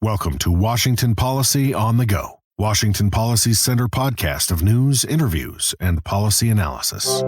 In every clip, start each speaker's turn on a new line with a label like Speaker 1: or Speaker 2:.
Speaker 1: Welcome to Washington Policy on the Go, Washington Policy Center podcast of news, interviews, and policy analysis.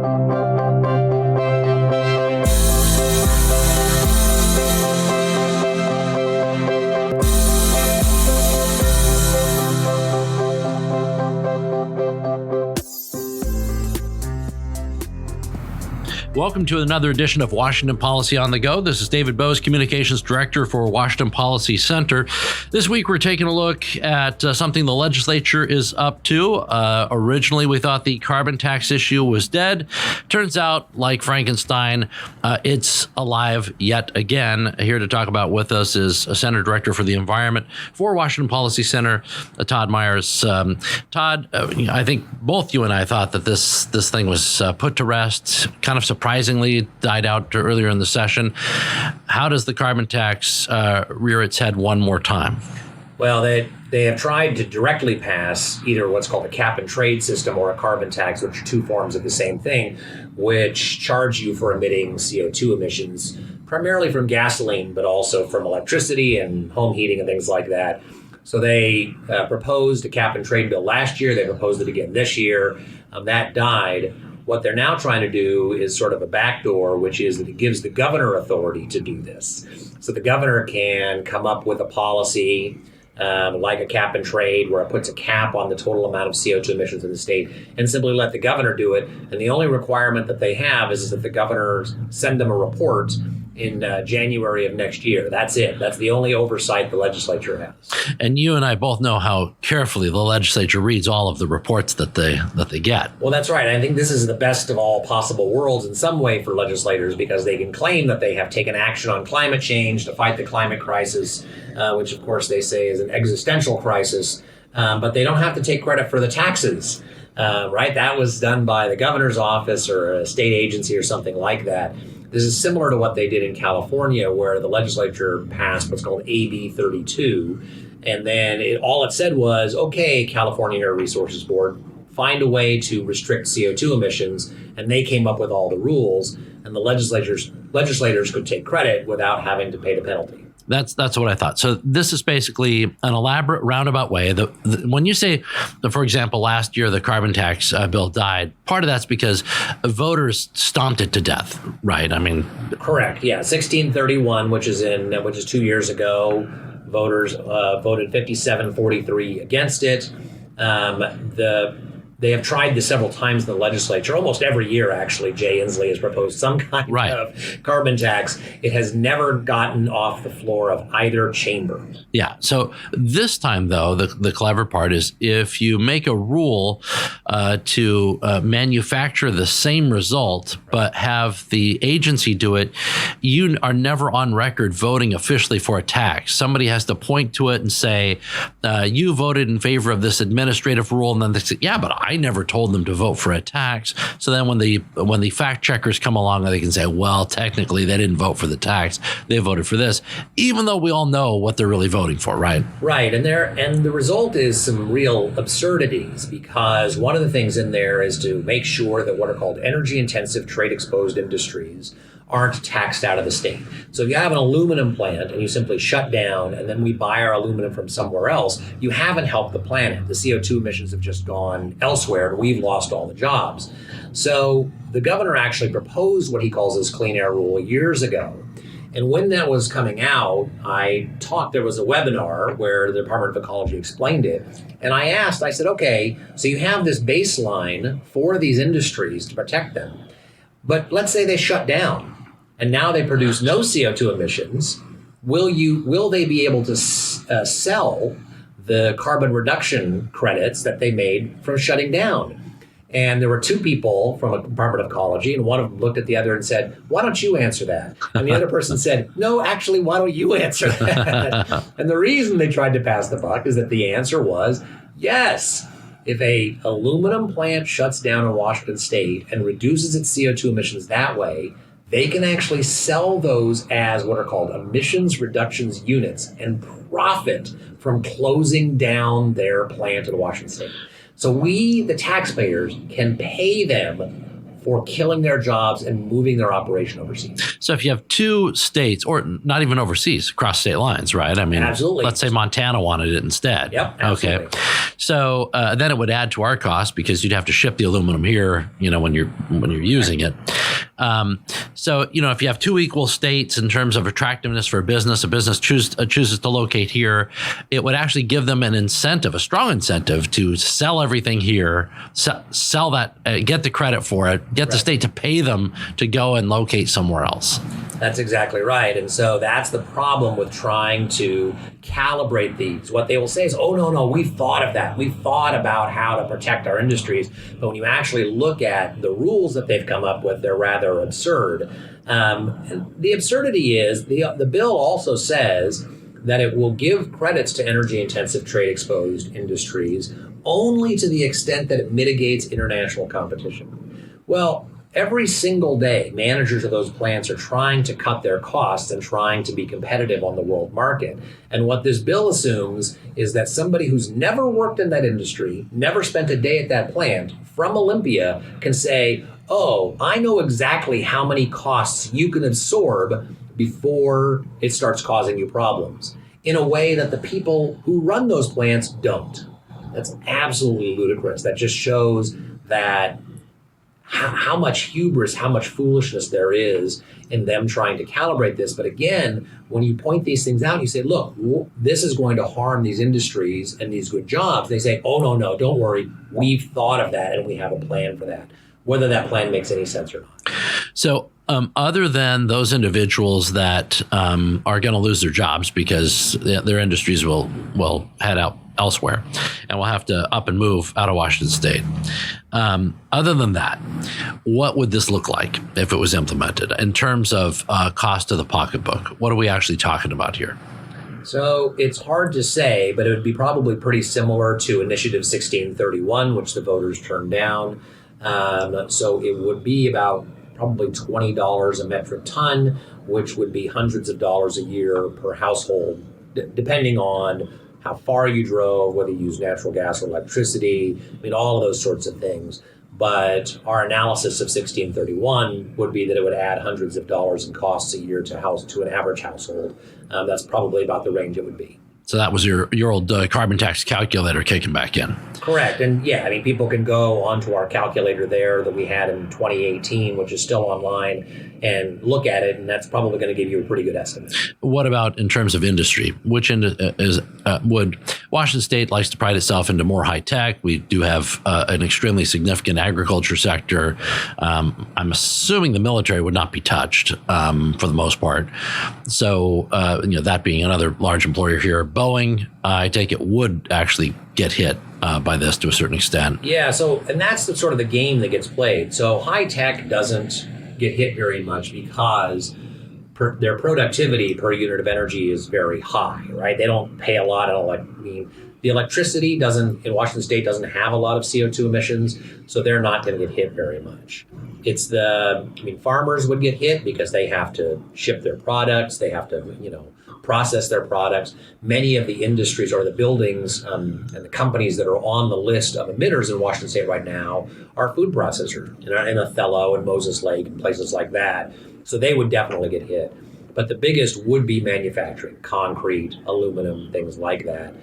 Speaker 2: Welcome to another edition of Washington Policy on the Go. This is David Bose, Communications Director for Washington Policy Center. This week, we're taking a look at something the legislature is up to. Originally, we thought the carbon tax issue was dead. Turns out, like Frankenstein, it's alive yet again. Here to talk about with us is a Center Director for the Environment for Washington Policy Center, Todd Myers. Todd, I think both you and I thought that this thing was put to rest, kind of surprisingly died out earlier in the session. How does the carbon tax rear its head one more time?
Speaker 3: Well, they have tried to directly pass either what's called a cap and trade system or a carbon tax, which are two forms of the same thing, which charge you for emitting CO2 emissions, primarily from gasoline, but also from electricity and home heating and things like that. So they proposed a cap and trade bill last year. They proposed it again this year. That died. What they're now trying to do is sort of a backdoor, which is that it gives the governor authority to do this. So the governor can come up with a policy like a cap and trade where it puts a cap on the total amount of CO2 emissions in the state and simply let the governor do it. And the only requirement that they have is that the governor send them a report in January of next year. That's it. That's the only oversight the legislature has.
Speaker 2: And you and I both know how carefully the legislature reads all of the reports that they get.
Speaker 3: Well, that's right. I think this is the best of all possible worlds in some way for legislators because they can claim that they have taken action on climate change to fight the climate crisis, which of course they say is an existential crisis, but they don't have to take credit for the taxes. Right? That was done by the governor's office or a state agency or something like that. This is similar to what they did in California, where the legislature passed what's called AB 32. And then all it said was, okay, California Air Resources Board, find a way to restrict CO2 emissions. And they came up with all the rules. And the legislators could take credit without having to pay the penalty.
Speaker 2: That's what I thought. So this is basically an elaborate roundabout way. When you say, for example, last year the carbon tax bill died, part of that's because voters stomped it to death, right? I mean,
Speaker 3: correct. Yeah, 1631, which is 2 years ago. Voters voted 57-43 against it. They have tried this several times in the legislature. Almost every year, actually, Jay Inslee has proposed some kind of carbon tax. It has never gotten off the floor of either chamber.
Speaker 2: Yeah. So this time, though, the clever part is if you make a rule to manufacture the same result, but have the agency do it, you are never on record voting officially for a tax. Somebody has to point to it and say, you voted in favor of this administrative rule. And then they say, yeah, but I never told them to vote for a tax. So then when the fact checkers come along, they can say, well, technically they didn't vote for the tax. They voted for this, even though we all know what they're really voting for, right?
Speaker 3: Right. And the result is some real absurdities because one of the things in there is to make sure that what are called energy intensive trade exposed industries aren't taxed out of the state. So if you have an aluminum plant and you simply shut down and then we buy our aluminum from somewhere else, you haven't helped the planet. The CO2 emissions have just gone elsewhere and we've lost all the jobs. So the governor actually proposed what he calls his clean air rule years ago. And when that was coming out, there was a webinar where the Department of Ecology explained it. And I said, okay, so you have this baseline for these industries to protect them. But let's say they shut down and now they produce no CO2 emissions. Will they be able to sell the carbon reduction credits that they made from shutting down? And there were two people from the Department of Ecology, and one of them looked at the other and said, why don't you answer that? And the other person said, no, actually, why don't you answer that? And the reason they tried to pass the buck is that the answer was, yes. If a aluminum plant shuts down in Washington state and reduces its CO2 emissions that way, they can actually sell those as what are called emissions reductions units and profit from closing down their plant in Washington state. So we, the taxpayers, can pay them for killing their jobs and moving their operation overseas.
Speaker 2: So if you have two states, or not even overseas, across state lines, right? I mean,
Speaker 3: absolutely.
Speaker 2: Let's say Montana wanted it instead.
Speaker 3: Yep. Absolutely.
Speaker 2: Okay. So then it would add to our cost because you'd have to ship the aluminum here, when you're using it. So if you have two equal states in terms of attractiveness for a business chooses to locate here, it would actually give them an incentive, a strong incentive to sell everything here, sell that, get the credit for it, get the state to pay them to go and locate somewhere else.
Speaker 3: That's exactly right. And so that's the problem with trying to calibrate these. What they will say is, oh, no, we've thought of that. We've thought about how to protect our industries. But when you actually look at the rules that they've come up with, they're rather absurd. The absurdity is the bill also says that it will give credits to energy-intensive trade-exposed industries only to the extent that it mitigates international competition. Well, every single day, managers of those plants are trying to cut their costs and trying to be competitive on the world market. And what this bill assumes is that somebody who's never worked in that industry, never spent a day at that plant, from Olympia can say, oh, I know exactly how many costs you can absorb before it starts causing you problems, in a way that the people who run those plants don't. That's absolutely ludicrous. That just shows that how much hubris, how much foolishness there is in them trying to calibrate this. But again, when you point these things out, you say, look, this is going to harm these industries and these good jobs. They say, oh, no, don't worry. We've thought of that and we have a plan for that, whether that plan makes any sense or not.
Speaker 2: So other than those individuals that are going to lose their jobs because their industries will head out elsewhere and will have to up and move out of Washington State. Other than that, what would this look like if it was implemented in terms of cost to the pocketbook? What are we actually talking about here?
Speaker 3: So it's hard to say, but it would be probably pretty similar to Initiative 1631, which the voters turned down. So it would be about probably $20 a metric ton, which would be hundreds of dollars a year per household, depending on how far you drove, whether you use natural gas or electricity, all of those sorts of things. But our analysis of 1631 would be that it would add hundreds of dollars in costs a year to an average household. That's probably about the range it would be.
Speaker 2: So that was your old carbon tax calculator kicking back in.
Speaker 3: Correct. And people can go onto our calculator there that we had in 2018, which is still online, and look at it, and that's probably going to give you a pretty good estimate.
Speaker 2: What about in terms of industry? Which would Washington State likes to pride itself into more high tech? We do have an extremely significant agriculture sector. I'm assuming the military would not be touched for the most part. So that being another large employer here, Boeing, I take it, would actually get hit by this to a certain extent.
Speaker 3: Yeah. So, and that's sort of the game that gets played. So high tech doesn't get hit very much because their productivity per unit of energy is very high, right? They don't pay a lot the electricity in Washington State doesn't have a lot of CO2 emissions, so they're not going to get hit very much. It's farmers would get hit because they have to ship their products, they have to, process their products. Many of the industries or the buildings and the companies that are on the list of emitters in Washington State right now are food processors in Othello and Moses Lake and places like that. So they would definitely get hit. But the biggest would be manufacturing, concrete, aluminum, things like that.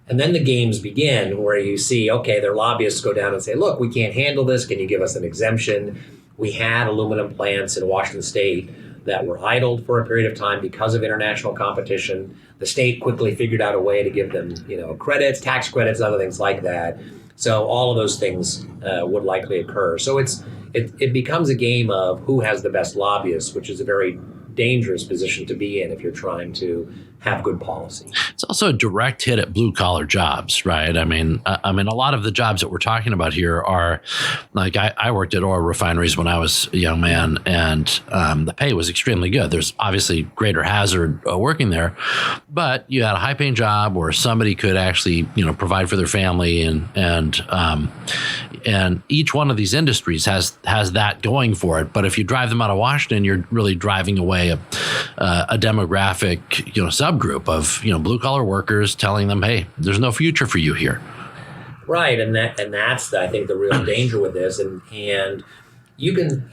Speaker 3: And then the games begin where you see, okay, their lobbyists go down and say, look, we can't handle this. Can you give us an exemption? We had aluminum plants in Washington State that were idled for a period of time because of international competition. The state quickly figured out a way to give them, credits, tax credits, other things like that. So all of those things would likely occur. So it becomes a game of who has the best lobbyists, which is a very dangerous position to be in if you're trying to have good policy.
Speaker 2: It's also a direct hit at blue collar jobs, right? I mean, a lot of the jobs that we're talking about here are like I worked at oil refineries when I was a young man, and the pay was extremely good. There's obviously greater hazard working there, but you had a high paying job where somebody could actually, provide for their family, and each one of these industries has that going for it. But if you drive them out of Washington, you're really driving away a demographic, subgroup of blue collar workers, telling them, hey, there's no future for you here.
Speaker 3: Right, and that's I think the real danger with this, and you can,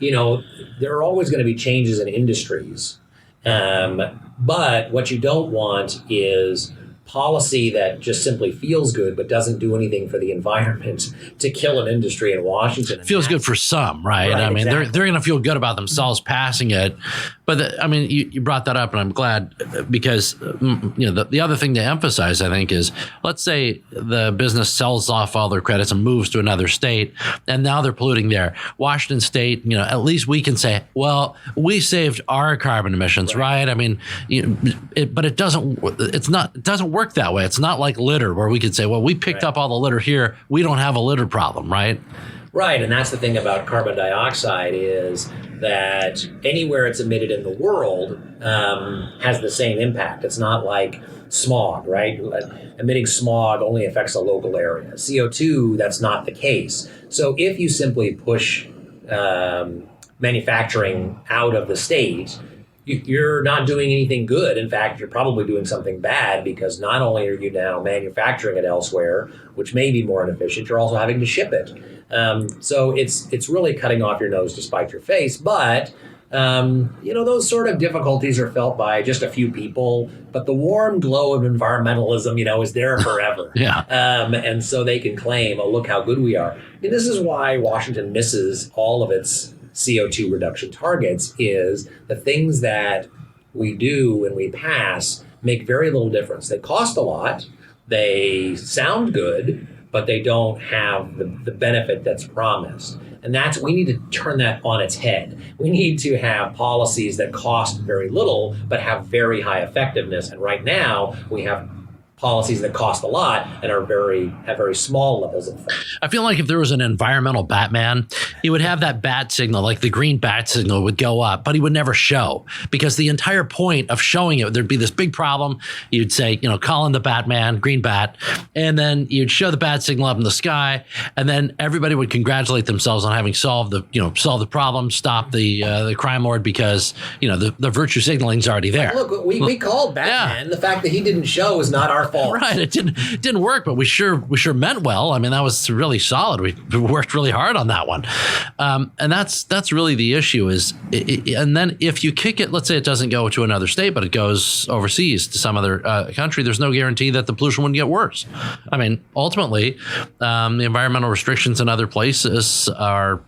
Speaker 3: there are always going to be changes in industries. But what you don't want is policy that just simply feels good but doesn't do anything for the environment to kill an industry in Washington.
Speaker 2: Feels good for some, right? I mean,
Speaker 3: exactly.
Speaker 2: they're going to feel good about themselves passing it. But you brought that up, and I'm glad, because the other thing to emphasize, I think, is, let's say the business sells off all their credits and moves to another state, and now they're polluting there. Washington State, at least we can say, well, we saved our carbon emissions, right? I mean, but it doesn't work that way. It's not like litter, where we could say, well, we picked up all the litter here, we don't have a litter problem, right?
Speaker 3: Right, and that's the thing about carbon dioxide, is that anywhere it's emitted in the world has the same impact. It's not like smog, right? Emitting smog only affects a local area. CO2, that's not the case. So if you simply push manufacturing out of the state, you're not doing anything good. In fact, you're probably doing something bad, because not only are you now manufacturing it elsewhere, which may be more inefficient, you're also having to ship it. So it's really cutting off your nose to spite your face. But those sort of difficulties are felt by just a few people. But the warm glow of environmentalism, is there forever.
Speaker 2: Yeah.
Speaker 3: And so they can claim, oh, look how good we are. And this is why Washington misses all of its CO2 reduction targets, is the things that we do when we pass make very little difference. They cost a lot, they sound good, but they don't have the benefit that's promised. And we need to turn that on its head. We need to have policies that cost very little, but have very high effectiveness. And right now, we have policies that cost a lot and have very small levels of effect.
Speaker 2: I feel like if there was an environmental Batman, he would have that bat signal, like the green bat signal would go up, but he would never show, because the entire point of showing it, there'd be this big problem. You'd say, call in the Batman, green bat, and then you'd show the bat signal up in the sky, and then everybody would congratulate themselves on having solved the problem, stop the crime lord, because the virtue signaling's already there.
Speaker 3: Look, we called Batman. Yeah. The fact that he didn't show is not our fault.
Speaker 2: Right, it didn't work, but we sure meant well. I mean, that was really solid. We worked really hard on that one, and that's really the issue. And then if you kick it, let's say it doesn't go to another state, but it goes overseas to some other country, there's no guarantee that the pollution wouldn't get worse. I mean, ultimately, the environmental restrictions in other places are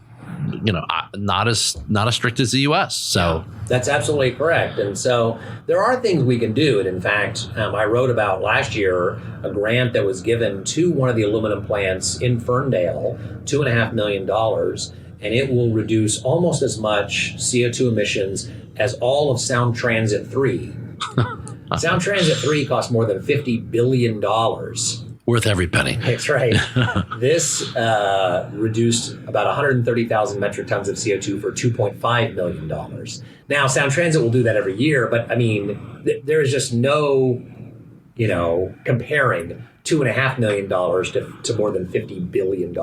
Speaker 2: not as strict as the U.S. So
Speaker 3: that's absolutely correct. And so there are things we can do. And in fact, I wrote about last year a grant that was given to one of the aluminum plants in Ferndale, $2.5 million, and it will reduce almost as much CO2 emissions as all of Sound Transit 3. Sound Transit 3 costs more than $50 billion.
Speaker 2: Worth every penny.
Speaker 3: That's right. This reduced about 130,000 metric tons of CO2 for $2.5 million. Now, Sound Transit will do that every year, but I mean, there is just no, comparing $2.5 million to more than $50 billion.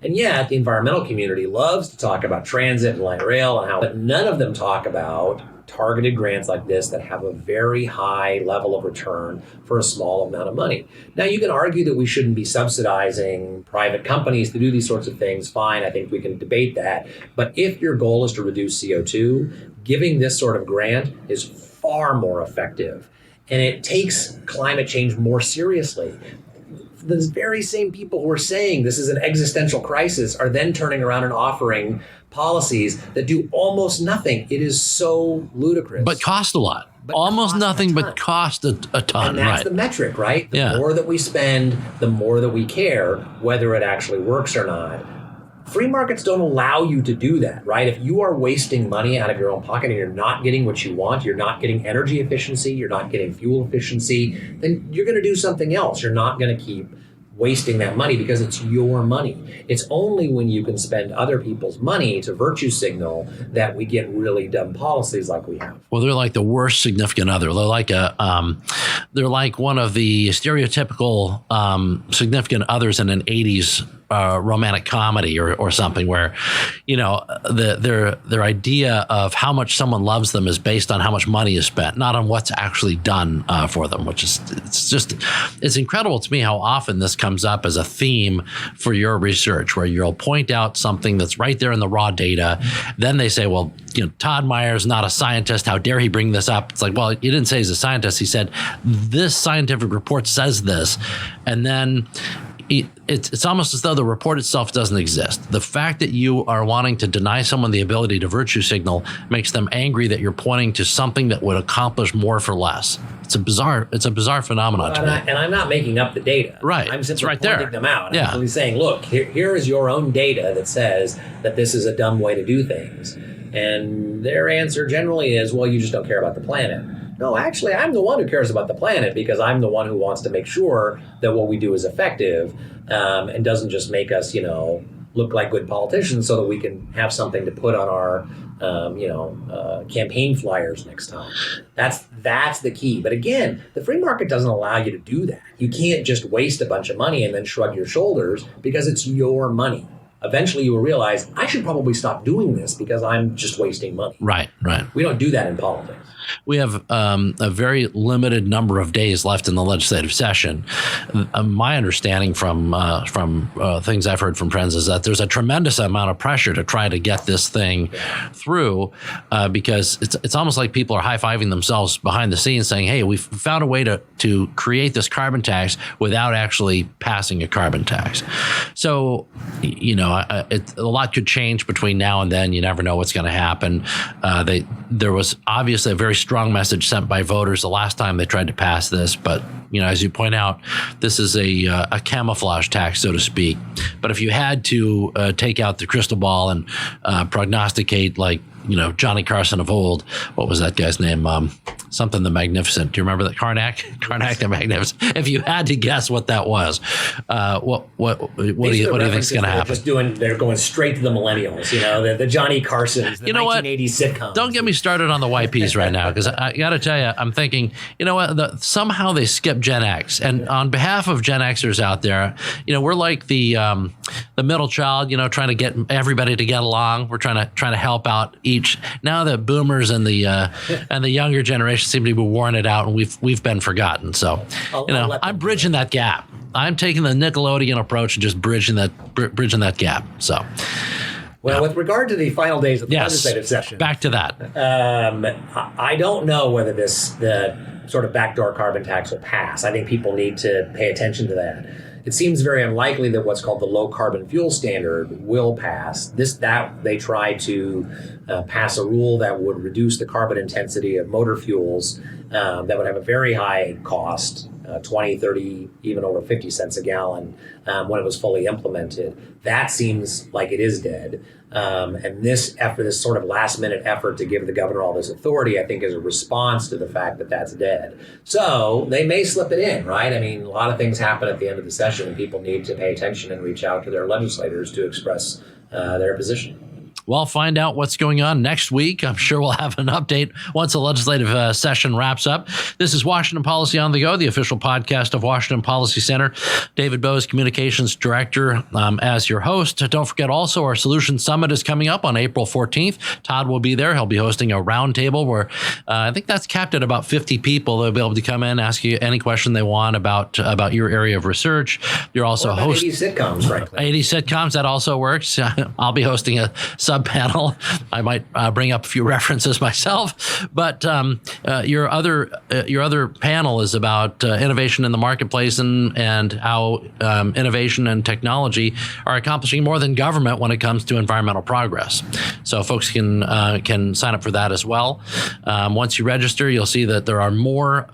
Speaker 3: And yet, the environmental community loves to talk about transit and light rail and how, but none of them talk about targeted grants like this that have a very high level of return for a small amount of money. Now, you can argue that we shouldn't be subsidizing private companies to do these sorts of things. Fine, I think we can debate that. But if your goal is to reduce CO2, giving this sort of grant is far more effective. And it takes climate change more seriously. The very same people who are saying this is an existential crisis are then turning around and offering policies that do almost nothing. It is so ludicrous.
Speaker 2: But cost a lot. Almost nothing, but cost a ton.
Speaker 3: And that's
Speaker 2: right.
Speaker 3: the metric, right? The more that we spend, the more that we care, whether it actually works or not. Free markets don't allow you to do that, right? If you are wasting money out of your own pocket and you're not getting what you want, you're not getting energy efficiency, you're not getting fuel efficiency, then you're going to do something else. You're not going to keep wasting that money because it's your money. It's only when you can spend other people's money to virtue signal that we get really dumb policies like we have.
Speaker 2: Well, they're like the worst significant other. They're like one of the stereotypical significant others in an 80s romantic comedy or something where, their idea of how much someone loves them is based on how much money is spent, not on what's actually done for them, which is, it's incredible to me how often this comes up as a theme for your research, where you'll point out something that's right there in the raw data. Then they say, well, Todd Myers, not a scientist. How dare he bring this up? It's like, well, he didn't say he's a scientist. He said, this scientific report says this. And then it's almost as though the report itself doesn't exist. The fact that you are wanting to deny someone the ability to virtue signal makes them angry that you're pointing to something that would accomplish more for less. It's a bizarre phenomenon to me.
Speaker 3: And I'm not making up the data.
Speaker 2: Right.
Speaker 3: I'm simply
Speaker 2: right
Speaker 3: pointing
Speaker 2: there.
Speaker 3: them out.
Speaker 2: Yeah.
Speaker 3: I'm simply saying, look, here is your own data that says that this is a dumb way to do things. And their answer generally is, well, you just don't care about the planet. No, actually, I'm the one who cares about the planet because I'm the one who wants to make sure that what we do is effective and doesn't just make us, look like good politicians so that we can have something to put on our, campaign flyers next time. That's the key. But again, the free market doesn't allow you to do that. You can't just waste a bunch of money and then shrug your shoulders because it's your money. Eventually, you will realize I should probably stop doing this because I'm just wasting money.
Speaker 2: Right.
Speaker 3: We don't do that in politics.
Speaker 2: We have a very limited number of days left in the legislative session. My understanding from things I've heard from friends is that there's a tremendous amount of pressure to try to get this thing through because it's almost like people are high-fiving themselves behind the scenes saying, hey, we've found a way to create this carbon tax without actually passing a carbon tax. So, a lot could change between now and then. You never know what's going to happen. There was obviously a very strong message sent by voters the last time they tried to pass this, but as you point out, this is a camouflage tax, so to speak. But if you had to take out the crystal ball and prognosticate like Johnny Carson of old, what was that guy's name? Something the Magnificent. Do you remember that? Karnak the Magnificent. If you had to guess what that was, what do you think is going to happen?
Speaker 3: They're going straight to the millennials. The Johnny Carsons, the 1980s sitcoms.
Speaker 2: Don't get me started on the YPs right now, because I got to tell you, I'm thinking, somehow they skip Gen X, and on behalf of Gen Xers out there, we're like the middle child, trying to get everybody to get along. We're trying to help out each. Now the boomers and the younger generation seem to be worn it out, and we've been forgotten. So, I'm bridging that gap. I'm taking the Nickelodeon approach and just bridging that gap. So,
Speaker 3: well, with regard to the final days of the legislative session,
Speaker 2: back to that.
Speaker 3: I don't know whether the sort of backdoor carbon tax will pass. I think people need to pay attention to that. It seems very unlikely that what's called the low carbon fuel standard will pass. They tried to pass a rule that would reduce the carbon intensity of motor fuels that would have a very high cost, 20, 30, even over 50 cents a gallon when it was fully implemented. That seems like it is dead. And this sort of last minute effort to give the governor all this authority, I think, is a response to the fact that that's dead. So they may slip it in, right? I mean, a lot of things happen at the end of the session, and people need to pay attention and reach out to their legislators to express their position.
Speaker 2: We'll find out what's going on next week. I'm sure we'll have an update once the legislative session wraps up. This is Washington Policy on the Go, the official podcast of Washington Policy Center. David Bowes, Communications Director, as your host. Don't forget also our Solution Summit is coming up on April 14th. Todd will be there. He'll be hosting a roundtable where I think that's capped at about 50 people. They'll be able to come in, ask you any question they want about your area of research. You're also hosting 80
Speaker 3: sitcoms, frankly.
Speaker 2: 80 sitcoms, that also works. I'll be hosting a sub-panel. I might bring up a few references myself, but your other panel is about innovation in the marketplace and how innovation and technology are accomplishing more than government when it comes to environmental progress. So folks can sign up for that as well. Once you register, you'll see that there are more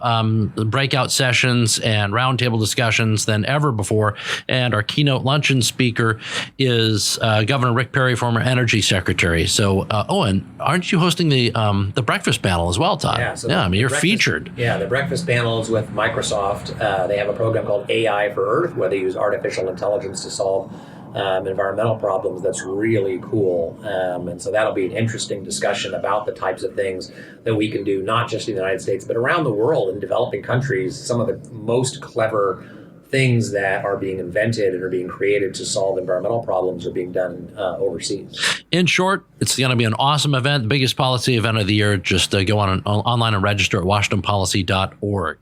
Speaker 2: breakout sessions and roundtable discussions than ever before. And our keynote luncheon speaker is Governor Rick Perry, former Energy Secretary. So, and aren't you hosting the breakfast panel as well, Todd?
Speaker 3: Yeah,
Speaker 2: you're featured.
Speaker 3: Yeah, the breakfast panel is with Microsoft. They have a program called AI for Earth, where they use artificial intelligence to solve environmental problems. That's really cool. And so that'll be an interesting discussion about the types of things that we can do, not just in the United States, but around the world in developing countries. Some of the most clever things that are being invented and are being created to solve environmental problems are being done overseas.
Speaker 2: In short, it's going to be an awesome event, the biggest policy event of the year. Just go online and register at washingtonpolicy.org.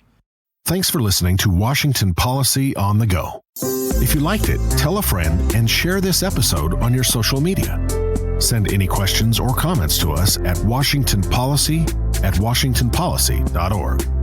Speaker 1: Thanks for listening to Washington Policy on the Go. If you liked it, tell a friend and share this episode on your social media. Send any questions or comments to us at washingtonpolicy@washingtonpolicy.org.